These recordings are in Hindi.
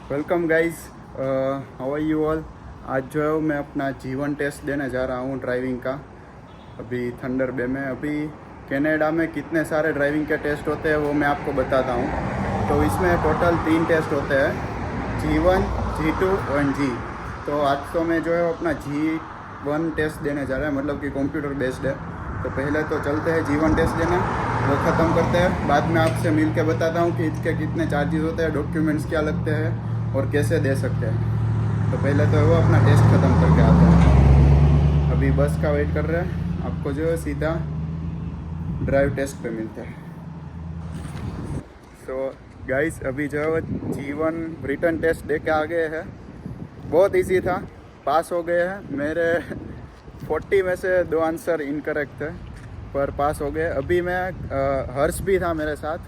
Welcome guys, how are you all. आज जो है मैं अपना जीवन टेस्ट देने जा रहा हूँ ड्राइविंग का। अभी थंडर बे में अभी कनाडा में कितने सारे ड्राइविंग के टेस्ट होते हैं वो मैं आपको बताता हूँ। तो इसमें टोटल 3 टेस्ट होते हैं, G1, G2 और G। तो आज तो मैं जो है अपना G1 टेस्ट देने जा रहा है, मतलब कि कंप्यूटर बेस्ड है। तो पहले तो चलते हैं G1 टेस्ट देने, वो ख़त्म करते हैं। बाद में आपसे मिल के बताता हूँ कि इसके कितने चार्जेस होते हैं, डॉक्यूमेंट्स क्या लगते हैं और कैसे दे सकते हैं। तो पहले तो वो अपना टेस्ट ख़त्म करके आते हैं। अभी बस का वेट कर रहे हैं, आपको जो है सीधा ड्राइव टेस्ट पे मिलता है। सो गाइस, अभी जो है G1 रिटर्न टेस्ट दे के आ गए हैं। बहुत इजी था, पास हो गए हैं। मेरे 40 में से 2 आंसर इनकरेक्ट थे, पर पास हो गए। अभी मैं हर्ष भी था मेरे साथ,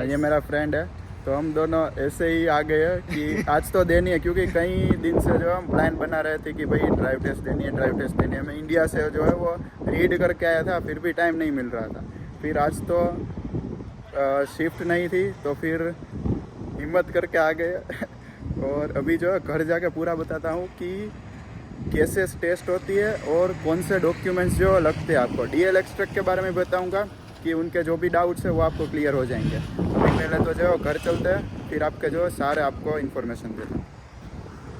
ये मेरा फ्रेंड है। तो हम दोनों ऐसे ही आ गए हैं कि आज तो देनी है, क्योंकि कई दिन से जो हम प्लान बना रहे थे कि भाई ड्राइव टेस्ट देनी है, ड्राइव टेस्ट देनी है। मैं इंडिया से जो है वो रीड करके आया था, फिर भी टाइम नहीं मिल रहा था। फिर आज तो शिफ्ट नहीं थी, तो फिर हिम्मत करके आ गए। और अभी जो है घर जाके पूरा बताता हूँ कि कैसे टेस्ट होती है और कौन से डॉक्यूमेंट्स जो लगते हैं आपको। डीएल एक्सट्रैक्ट के बारे में बताऊंगा कि उनके जो भी डाउट्स है वो आपको क्लियर हो जाएंगे। अभी पहले तो जो घर चलते हैं, फिर आपके जो सारे आपको इन्फॉर्मेशन देते हैं।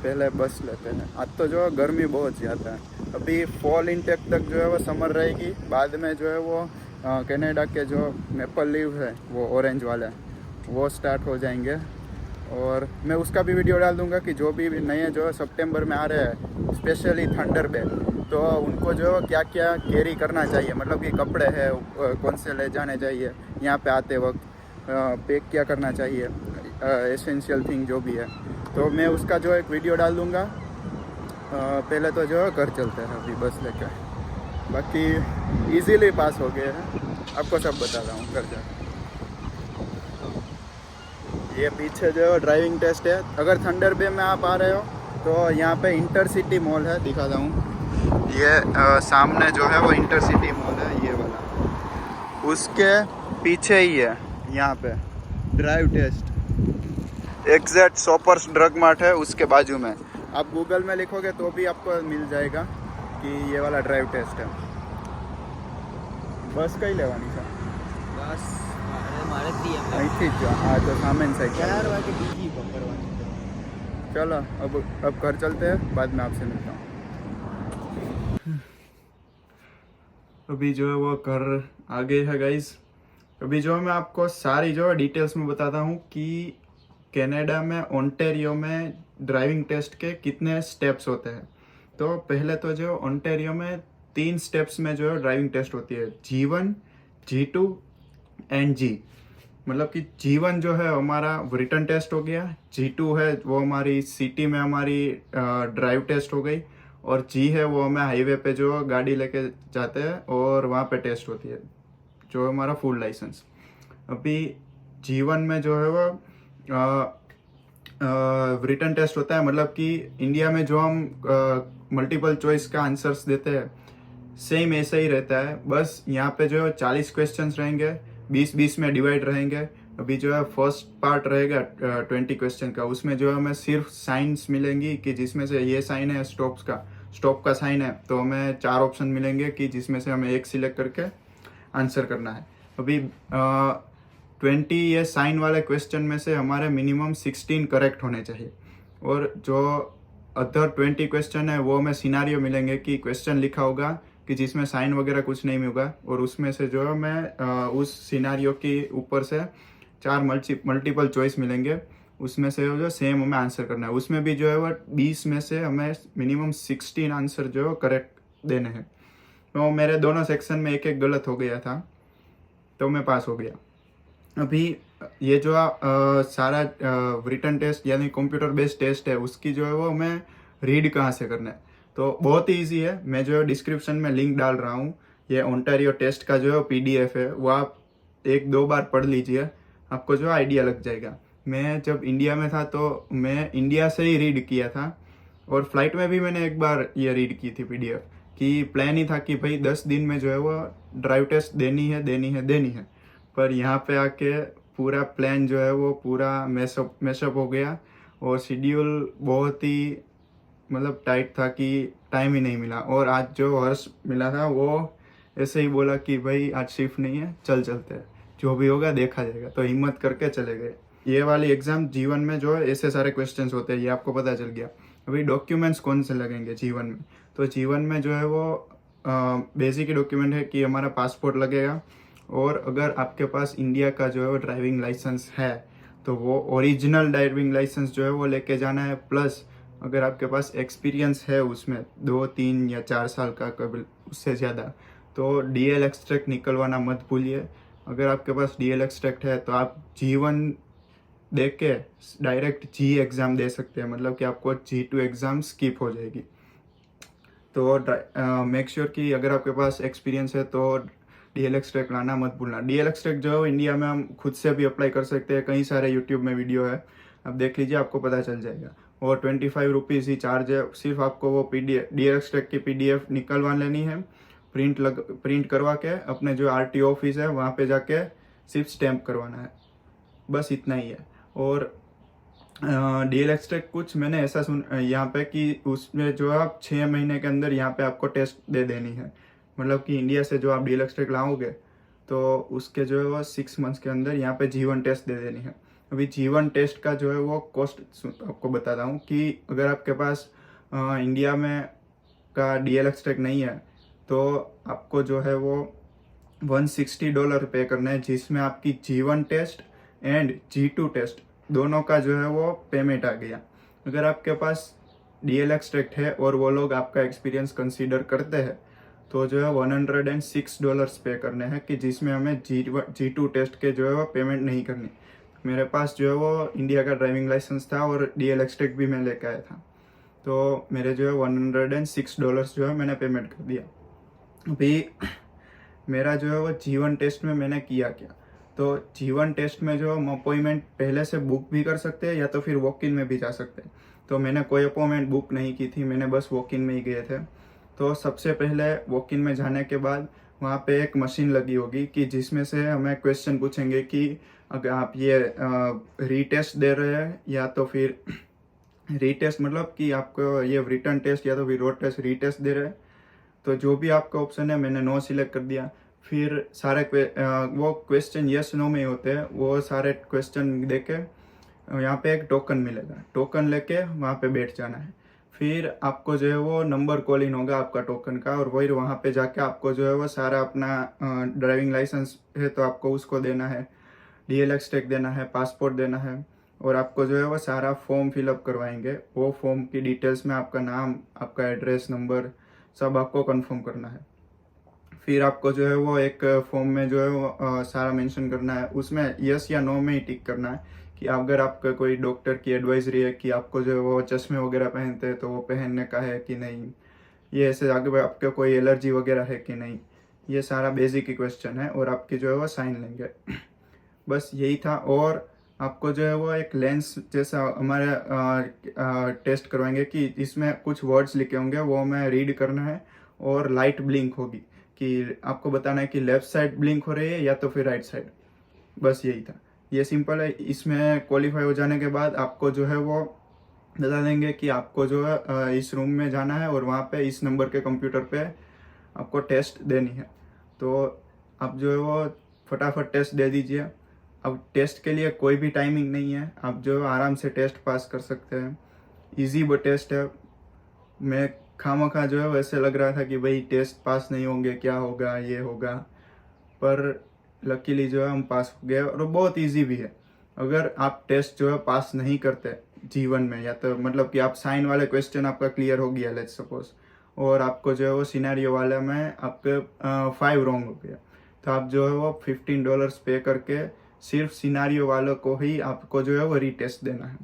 पहले बस लेते हैं। आज तो जो गर्मी बहुत ज़्यादा है। अभी फॉल इनटेक तक जो है वो समर रहेगी, बाद में जो है वो कनाडा के जो मेपल लीव है वो ऑरेंज वाले वो स्टार्ट हो जाएंगे। और मैं उसका भी वीडियो डाल दूंगा कि जो भी नए जो सितंबर में आ रहे हैं, स्पेशली थंडर बे, तो उनको जो क्या क्या कैरी करना चाहिए, मतलब कि कपड़े हैं कौन से ले जाने चाहिए यहाँ पे आते वक्त, पैक क्या करना चाहिए, एसेंशियल थिंग जो भी है। तो मैं उसका जो एक वीडियो डाल दूंगा। पहले तो जो घर चलते हैं अभी बस लेकर। बाकी इजीली पास हो गए हैं, आपको सब बता रहा हूँ घर जाकर। ये पीछे जो ड्राइविंग टेस्ट है, अगर थंडर बे में आप आ रहे हो तो यहाँ पे इंटरसिटी मॉल है, दिखाता हूँ। ये सामने जो है वो इंटरसिटी मॉल है, ये वाला। उसके पीछे ही है यहाँ पे drive test. Exact Shoppers Drug Mart है उसके बाजू में। आप गूगल में लिखोगे तो भी आपको मिल जाएगा कि ये वाला ड्राइव टेस्ट है। बस कई लेवानी था બસ મારે અહીંથી જ हाँ, तो सामने साइड। 4 વાગે બીજી પકડવાની છે. चलो अब घर चलते हैं, बाद में आपसे मिलता हूँ। अभी जो है वो घर आ गए है गाइस। अभी जो है मैं आपको सारी जो है डिटेल्स में बताता हूँ कि कनाडा में ओंटारियो में ड्राइविंग टेस्ट के कितने स्टेप्स होते हैं। तो पहले तो जो ओंटारियो में 3 स्टेप्स में जो है ड्राइविंग टेस्ट होती है, G1, G2 एंड G। मतलब कि G1 जो है हमारा रिटर्न टेस्ट हो गया, G2 है वो हमारी सिटी में हमारी ड्राइव टेस्ट हो गई, और G है वो हमें हाईवे पे जो गाड़ी लेके जाते हैं और वहाँ पे टेस्ट होती है, जो हमारा फुल लाइसेंस। अभी G1 में जो है वो रिटर्न टेस्ट होता है, मतलब कि इंडिया में जो हम मल्टीपल चॉइस का आंसर्स देते हैं सेम ऐसा ही रहता है। बस यहाँ पे जो 40 क्वेश्चंस रहेंगे, 20-20 में डिवाइड रहेंगे। अभी जो है फर्स्ट पार्ट रहेगा 20 क्वेश्चन का, उसमें जो है हमें सिर्फ साइंस मिलेंगी कि जिसमें से ये साइन है स्टॉप का साइन है, तो हमें 4 ऑप्शन मिलेंगे कि जिसमें से हमें एक सिलेक्ट करके आंसर करना है। अभी 20 ये साइन वाले क्वेश्चन में से हमारे मिनिमम 16 करेक्ट होने चाहिए, और जो अदर 20 क्वेश्चन है वो हमें सिनारियो मिलेंगे कि क्वेश्चन लिखा होगा कि जिसमें साइन वगैरह कुछ नहीं होगा, और उसमें से जो है मैं उस सिनारियो के ऊपर से 4 मल्टीपल चॉइस मिलेंगे, उसमें से जो सेम हमें आंसर करना है। उसमें भी जो है वो 20 में से हमें मिनिमम 16 आंसर जो है करेक्ट देने हैं। तो मेरे दोनों सेक्शन में एक एक गलत हो गया था, तो मैं पास हो गया। अभी ये जो सारा रिटर्न टेस्ट यानी कंप्यूटर बेस्ड टेस्ट है, उसकी जो है वो हमें रीड कहाँ से करना है, तो बहुत ही ईजी है। मैं जो है डिस्क्रिप्शन में लिंक डाल रहा हूँ। ये ओंटारियो टेस्ट का जो है PDF है, वो आप 1-2 बार पढ़ लीजिए, आपको जो आइडिया लग जाएगा। मैं जब इंडिया में था तो मैं इंडिया से ही रीड किया था, और फ्लाइट में भी मैंने एक बार ये रीड की थी PDF कि प्लान ही था कि भाई 10 दिन में जो है वो ड्राइव टेस्ट देनी है। पर यहाँ पे आके पूरा प्लान जो है वो पूरा मैशअप हो गया, और शेड्यूल बहुत ही मतलब टाइट था कि टाइम ही नहीं मिला। और आज जो हर्ष मिला था वो ऐसे ही बोला कि भाई आज शिफ्ट नहीं है, चलते हैं, जो भी होगा देखा जाएगा। तो हिम्मत करके चले गए। ये वाली एग्ज़ाम जीवन में जो है ऐसे सारे क्वेश्चंस होते हैं, ये आपको पता चल गया। अभी डॉक्यूमेंट्स कौन से लगेंगे जीवन में, तो जीवन में जो है वो बेसिक डॉक्यूमेंट है कि हमारा पासपोर्ट लगेगा, और अगर आपके पास इंडिया का जो है वो ड्राइविंग लाइसेंस है तो वो ओरिजिनल ड्राइविंग लाइसेंस जो है वो लेके जाना है। प्लस अगर आपके पास एक्सपीरियंस है उसमें 2 3 या 4 साल का, कभी उससे ज़्यादा, तो डीएल एक्सट्रैक्ट निकलवाना मत भूलिए। अगर आपके पास डीएल एक्सट्रैक्ट है तो आप जीवन देख के डायरेक्ट जी एग्ज़ाम दे सकते हैं, मतलब कि आपको G2 एग्ज़ाम स्किप हो जाएगी। तो मेक श्योर कि अगर आपके पास एक्सपीरियंस है तो डीएल एक्सट्रैक्ट लाना मत भूलना। डीएल एक्सट्रैक्ट जो है इंडिया में हम खुद से भी अप्लाई कर सकते हैं, कई सारे यूट्यूब में वीडियो है, आप देख लीजिए, आपको पता चल जाएगा। और 25 रुपीज़ ही चार्ज है। सिर्फ आपको वो PDF डीएल एक्सट्रैक्ट की PDF निकलवा लेनी है, प्रिंट करवा के अपने जो RTO ऑफिस है वहाँ पे जाके सिर्फ स्टैम्प करवाना है, बस इतना ही है। और डीएल एक्सट्रैक्ट कुछ मैंने ऐसा सुन यहाँ पे कि उसमें जो आप 6 महीने के अंदर यहाँ पे आपको टेस्ट दे देनी है, मतलब कि इंडिया से जो आप डीएल एक्सट्रैक्ट लाओगे तो उसके जो है वो 6 मंथ्स के अंदर यहाँ पे जीवन टेस्ट दे देनी है। अभी जीवन टेस्ट का जो है वो कॉस्ट आपको बताता हूँ कि अगर आपके पास इंडिया में का डीएल एक्सट्रैक्ट नहीं है तो आपको जो है वो $160 पे करना है, जिसमें आपकी जीवन टेस्ट एंड G2 टेस्ट दोनों का जो है वो पेमेंट आ गया। अगर आपके पास डीएल एक्सट्रैक्ट है और वो लोग आपका एक्सपीरियंस कंसीडर करते हैं तो जो है $106 पे करने हैं, कि जिसमें हमें G2 टेस्ट के जो है वो पेमेंट नहीं करनी। मेरे पास जो है वो इंडिया का ड्राइविंग लाइसेंस था और डीएल एक्सट्रैक्ट भी मैं लेकर आया था, तो मेरे जो है $106 जो है मैंने पेमेंट कर दिया। अभी मेरा जो है वो जीवन टेस्ट में मैंने किया क्या, तो जीवन टेस्ट में जो हम अपॉइंटमेंट पहले से बुक भी कर सकते हैं या तो फिर वॉक इन में भी जा सकते हैं। तो मैंने कोई अपॉइंटमेंट बुक नहीं की थी, मैंने बस वॉक इन में ही गए थे। तो सबसे पहले वॉक इन में जाने के बाद वहाँ पे एक मशीन लगी होगी कि जिसमें से हमें क्वेश्चन पूछेंगे कि अगर आप ये रीटेस्ट दे रहे हैं या तो फिर रीटेस्ट मतलब कि आपको ये रिटर्न टेस्ट या तो फिर रोड टेस्ट रीटेस्ट दे रहे हैं, तो जो भी आपका ऑप्शन है मैंने नो सिलेक्ट कर दिया। फिर सारे वो क्वेश्चन यस नो में ही होते हैं, वो सारे क्वेश्चन दे के यहाँ पे एक टोकन मिलेगा, टोकन लेके वहाँ पे बैठ जाना है। फिर आपको जो है वो नंबर कॉल इन होगा आपका टोकन का, और वही वहाँ पे जाके आपको जो है वो सारा अपना ड्राइविंग लाइसेंस है तो आपको उसको देना है, डीएल एक्सट्रैक्ट देना है, पासपोर्ट देना है, और आपको जो है वो सारा फॉर्म फिलअप करवाएंगे। वो फॉर्म की डिटेल्स में आपका नाम, आपका एड्रेस, नंबर सब आपको कंफर्म करना है। फिर आपको जो है वो एक फॉर्म में जो है वो सारा मेंशन करना है, उसमें यस या नो में ही टिक करना है कि अगर आपका कोई डॉक्टर की एडवाइजरी है कि आपको जो है वो चश्मे वगैरह पहनते हैं तो वो पहनने का है कि नहीं, ये ऐसे आगे आपके कोई एलर्जी वगैरह है कि नहीं, ये सारा बेसिक ही क्वेश्चन है, और आपकी जो है वो साइन लेंगे। बस यही था। और आपको जो है वो एक लेंस जैसा हमारे टेस्ट करवाएंगे कि इसमें कुछ वर्ड्स लिखे होंगे, वो हमें रीड करना है, और लाइट ब्लिंक होगी कि आपको बताना है कि लेफ्ट साइड ब्लिंक हो रही है या तो फिर राइट साइड। बस यही था, ये सिंपल है। इसमें क्वालिफाई हो जाने के बाद आपको जो है वो बता देंगे कि आपको जो है इस रूम में जाना है और वहाँ पे इस नंबर के कंप्यूटर पे आपको टेस्ट देनी है। तो आप जो है वो फटाफट टेस्ट दे दीजिए। अब टेस्ट के लिए कोई भी टाइमिंग नहीं है, आप जो है आराम से टेस्ट पास कर सकते हैं। इजी वो टेस्ट है। मैं खामखा जो है वैसे लग रहा था कि भाई टेस्ट पास नहीं होंगे, क्या होगा, ये होगा, पर लकीली जो है हम पास हो गए, और बहुत इजी भी है। अगर आप टेस्ट जो है पास नहीं करते जीवन में, या तो मतलब कि आप साइन वाले क्वेश्चन आपका क्लियर हो गया लेट्स सपोज, और आपको जो है वो सिनेरियो वाले में आपके 5 रॉन्ग हो गया, तो आप जो है वो $15 पे करके सिर्फ सिनेरियो वालों को ही आपको जो है वो रीटेस्ट देना है।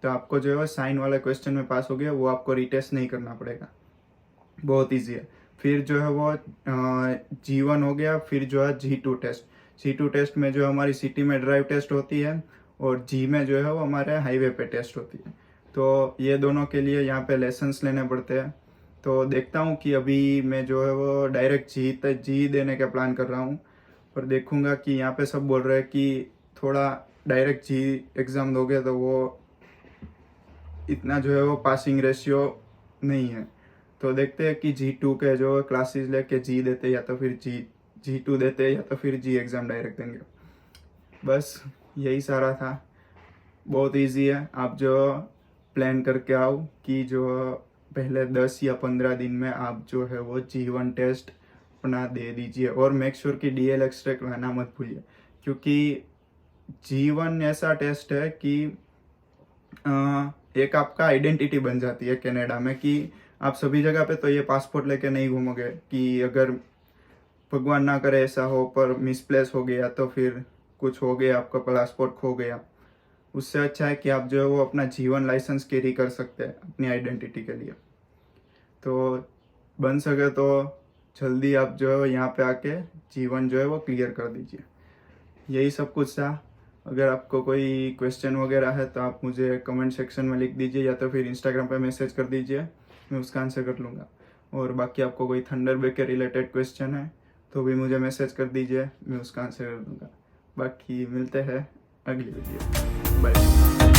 तो आपको जो है साइन वाला क्वेश्चन में पास हो गया, वो आपको रीटेस्ट नहीं करना पड़ेगा, बहुत इजी है। फिर जो है वो G1 हो गया, फिर जो है G2 टेस्ट। G2 टेस्ट में जो हमारी सिटी में ड्राइव टेस्ट होती है, और G में जो है वो हमारे हाईवे पे टेस्ट होती है। तो ये दोनों के लिए यहाँ पे लेसन्स लेने पड़ते हैं। तो देखता हूँ कि अभी मैं जो है वो डायरेक्ट जी देने का प्लान कर रहा हूँ, और देखूँगा कि यहाँ पे सब बोल रहे हैं कि थोड़ा डायरेक्ट जी एग्ज़ाम दोगे तो वो इतना जो है वो पासिंग रेशियो नहीं है। तो देखते हैं कि G2 के जो क्लासेस लेके जी देते या तो फिर G2 देते या तो फिर जी एग्ज़ाम डायरेक्ट देंगे। बस यही सारा था। बहुत इजी है, आप जो प्लान करके आओ कि जो पहले 10 या 15 दिन में आप जो है वो G1 टेस्ट अपना दे दीजिए और मेक श्योर कि DL एक्सट्रैक्ट लाना मत भूलिए, क्योंकि G1 ऐसा टेस्ट है कि एक आपका आइडेंटिटी बन जाती है कनाडा में कि आप सभी जगह पे तो ये पासपोर्ट लेके नहीं घूमोगे कि अगर भगवान ना करे ऐसा हो पर मिसप्लेस हो गया तो फिर कुछ हो गया, आपका पासपोर्ट खो गया। उससे अच्छा है कि आप जो है वो अपना G1 लाइसेंस कैरी कर सकते हैं अपनी आइडेंटिटी के लिए। तो बन सके तो जल्दी आप जो है यहाँ पे आके G1 जो है वो क्लियर कर दीजिए। यही सब कुछ था। अगर आपको कोई क्वेश्चन वगैरह है तो आप मुझे कमेंट सेक्शन में लिख दीजिए या तो फिर इंस्टाग्राम पे मैसेज कर दीजिए, मैं उसका आंसर कर लूँगा। और बाकी आपको कोई थंडरबर्ड के रिलेटेड क्वेश्चन है तो भी मुझे मैसेज कर दीजिए, मैं उसका आंसर कर दूँगा। बाकी मिलते हैं अगली वीडियो, बाय।